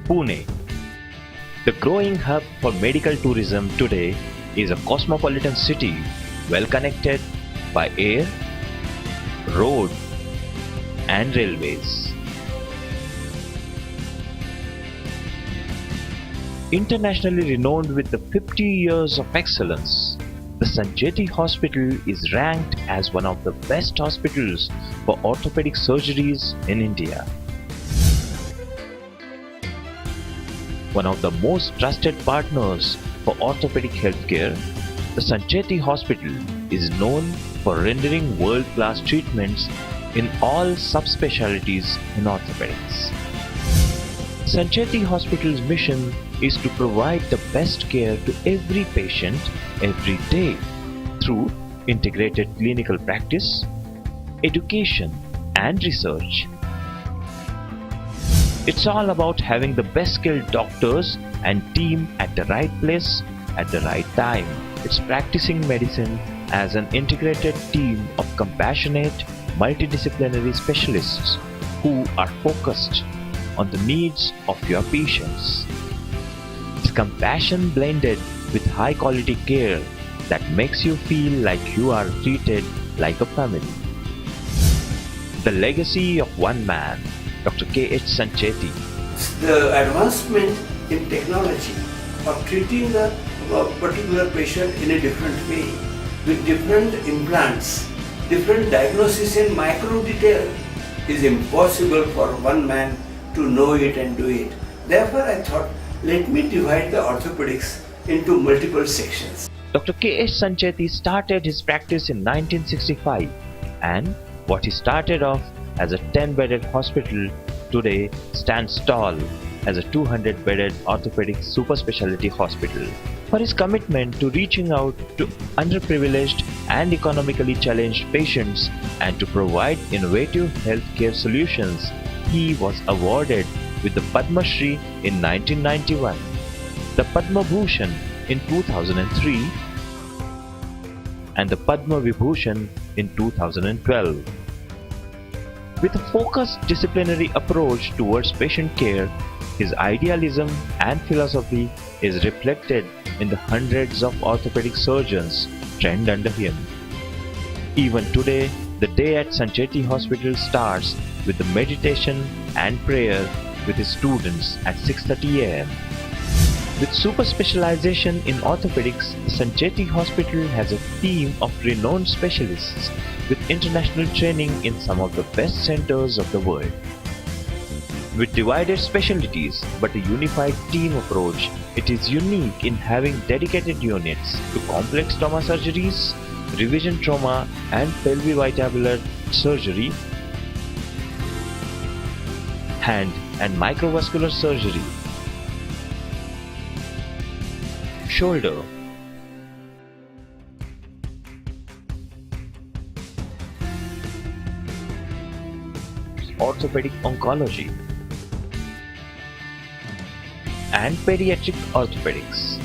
Pune. The growing hub for medical tourism today is a cosmopolitan city well connected by air, road, and railways. Internationally renowned with the 50 years of excellence, the Sancheti Hospital is ranked as one of the best hospitals for orthopedic surgeries in India. One of the most trusted partners for orthopedic healthcare, the Sancheti Hospital is known for rendering world-class treatments in all subspecialties in orthopedics. Sancheti Hospital's mission is to provide the best care to every patient every day through integrated clinical practice, education, and research. It's all about having the best skilled doctors and team at the right place at the right time. It's practicing medicine as an integrated team of compassionate, multidisciplinary specialists who are focused on the needs of your patients. It's compassion blended with high quality care that makes you feel like you are treated like a family. The legacy of one man, Dr. K.H. Sancheti. The advancement in technology of treating a particular patient in a different way with different implants, different diagnosis in micro detail is impossible for one man to know it and do it. Therefore, I thought, let me divide the orthopedics into multiple sections. Dr. K.H. Sancheti started his practice in 1965, and what he started off as a 10-bedded hospital today stands tall as a 200-bedded orthopedic super specialty hospital. For his commitment to reaching out to underprivileged and economically challenged patients and to provide innovative healthcare solutions, he was awarded with the Padma Shri in 1991, the Padma Bhushan in 2003, and the Padma Vibhushan in 2012. With a focused disciplinary approach towards patient care, his idealism and philosophy is reflected in the hundreds of orthopedic surgeons trained under him. Even today, the day at Sancheti Hospital starts with the meditation and prayer with his students at 6:30 am. With super specialization in orthopedics, the Sancheti Hospital has a team of renowned specialists with international training in some of the best centers of the world. With divided specialties but a unified team approach, it is unique in having dedicated units to complex trauma surgeries, revision trauma and pelvivestibular surgery, hand and microvascular surgery, shoulder, orthopedic oncology, and pediatric orthopedics.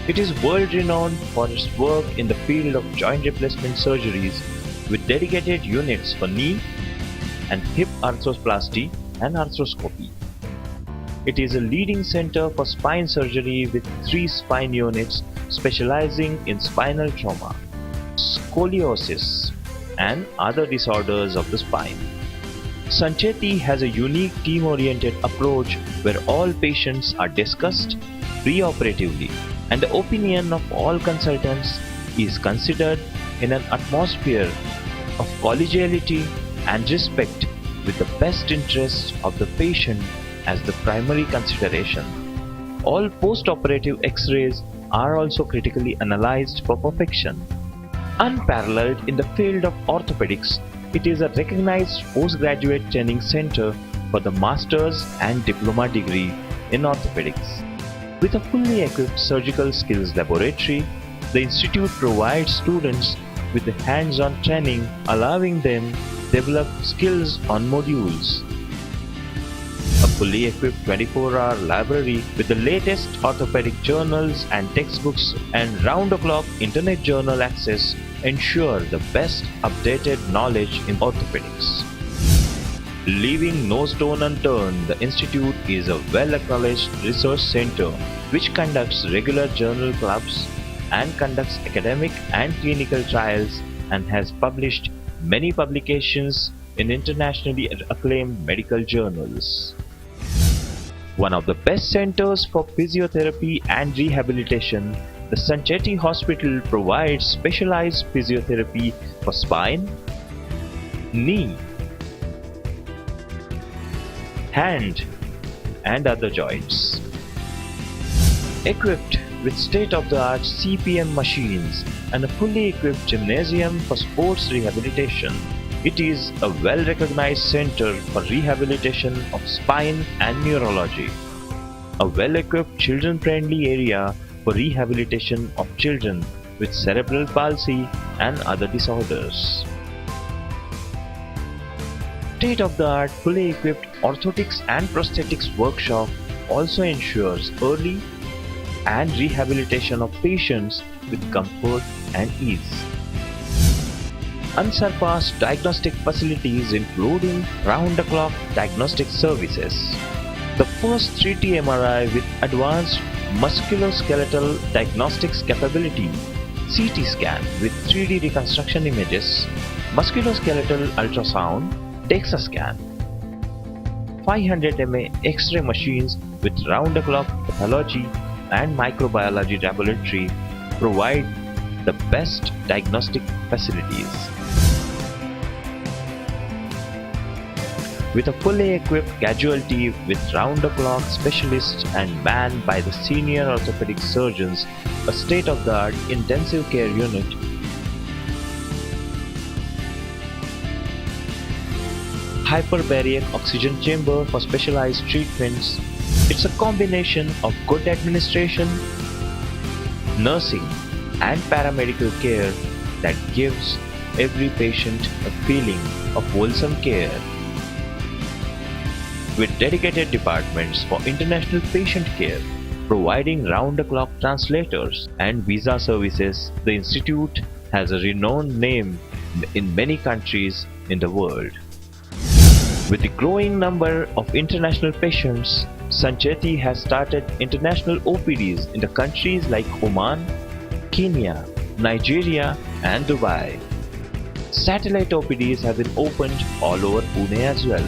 It is world renowned for its work in the field of joint replacement surgeries with dedicated units for knee and hip arthroplasty and arthroscopy. It is a leading center for spine surgery with 3 spine units specializing in spinal trauma, scoliosis, and other disorders of the spine. Sancheti has a unique team-oriented approach where all patients are discussed pre-operatively and the opinion of all consultants is considered in an atmosphere of collegiality and respect with the best interests of the patient as the primary consideration. All post-operative X-rays are also critically analyzed for perfection. Unparalleled in the field of orthopedics, it is a recognized postgraduate training center for the master's and diploma degree in orthopedics. With a fully equipped surgical skills laboratory, the institute provides students with the hands-on training, allowing them to develop skills on modules. A fully equipped 24-hour library with the latest orthopedic journals and textbooks and round-the-clock internet journal access ensure the best updated knowledge in orthopedics. Leaving no stone unturned, the institute is a well-acknowledged research center which conducts regular journal clubs and conducts academic and clinical trials and has published many publications in internationally acclaimed medical journals. One of the best centers for physiotherapy and rehabilitation, the Sanchetti Hospital provides specialized physiotherapy for spine, knee, hand, and other joints. Equipped with state-of-the-art CPM machines and a fully equipped gymnasium for sports rehabilitation, it is a well-recognized center for rehabilitation of spine and neurology. A well-equipped children-friendly area for rehabilitation of children with cerebral palsy and other disorders. State-of-the-art fully equipped orthotics and prosthetics workshop also ensures early and rehabilitation of patients with comfort and ease. Unsurpassed diagnostic facilities including round-the-clock diagnostic services. The first 3D MRI with advanced musculoskeletal diagnostics capability, CT scan with 3D reconstruction images, musculoskeletal ultrasound, DEXA scan, 500 mA X-ray machines with round-the-clock pathology and microbiology laboratory provide the best diagnostic facilities. With a fully equipped casualty with round-the-clock specialists and manned by the senior orthopedic surgeons, a state-of-the-art intensive care unit, hyperbaric oxygen chamber for specialized treatments. It's a combination of good administration, nursing, and paramedical care that gives every patient a feeling of wholesome care. With dedicated departments for international patient care, providing round-the-clock translators and visa services, the institute has a renowned name in many countries in the world. With the growing number of international patients, Sanchetti has started international OPDs in the countries like Oman, Kenya, Nigeria, and Dubai. Satellite OPDs have been opened all over Pune as well.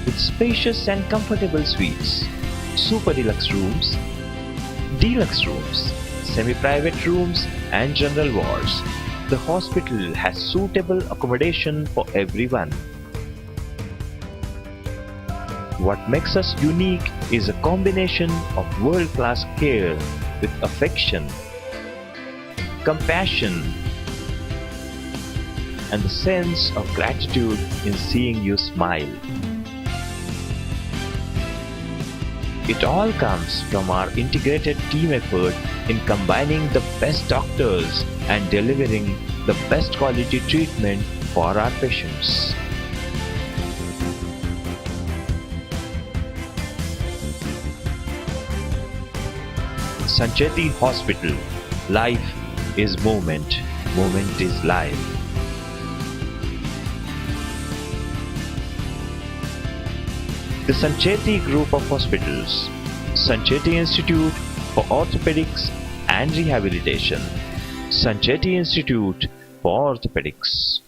With spacious and comfortable suites, super deluxe rooms, semi-private rooms, and general wards, the hospital has suitable accommodation for everyone. What makes us unique is a combination of world-class care with affection, compassion, and the sense of gratitude in seeing you smile. It all comes from our integrated team effort in combining the best doctors and delivering the best quality treatment for our patients. Sanchetti Hospital. Life is movement. Movement is life. The Sanchetti Group of Hospitals, Sanchetti Institute for Orthopedics and Rehabilitation, Sanchetti Institute for Orthopedics.